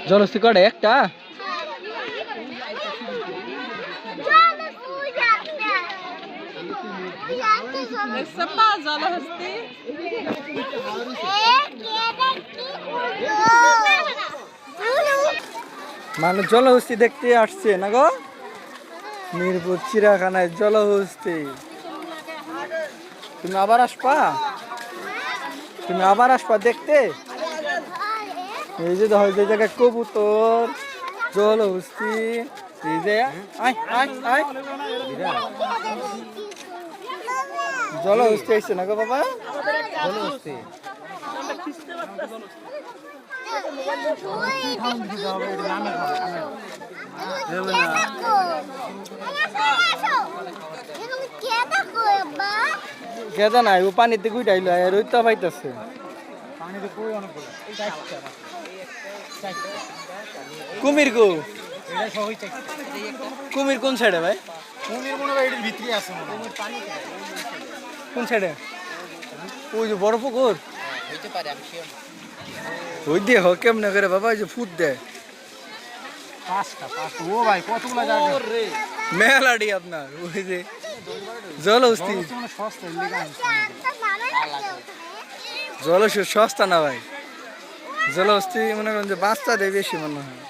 জলহস্তি কটা একটা? মানুষ জলহস্তি দেখতে আসছে না গো, মিরপুর চিড়িয়াখানায় জলহস্তি। তুমি আবার আসবা? তুমি আবার আসবা দেখতে? এই যে দেখো, যে জায়গায় কবুতর, জলহস্তি, এই যে জলহস্তি আসছে না গো বাবা? জলহস্তি গেদা নাই, ও পানিতে গুইটাইলো আর ওইটা পাইতেছে। কুমির গো, কুমির কোন সাইডে ভাই? কুমির মনে হয় এর ভিতরে আছে। কোন সাইডে? ওই যে বড় পুকুর হইতে পারে, আমি শিওর না। ওই দিয়ে হোক কেমনে করে বাবা, ওই যে ফুট দেয়। পাঁচটা ও ভাই কতগুলা জায়গা মেলাডি আপনার ওই যে জলহস্তি। জলহস্তি সস্তা না ভাই, জলহস্তি মনে করেন যে বাচ্চা দেয় বেশি মনে হয়।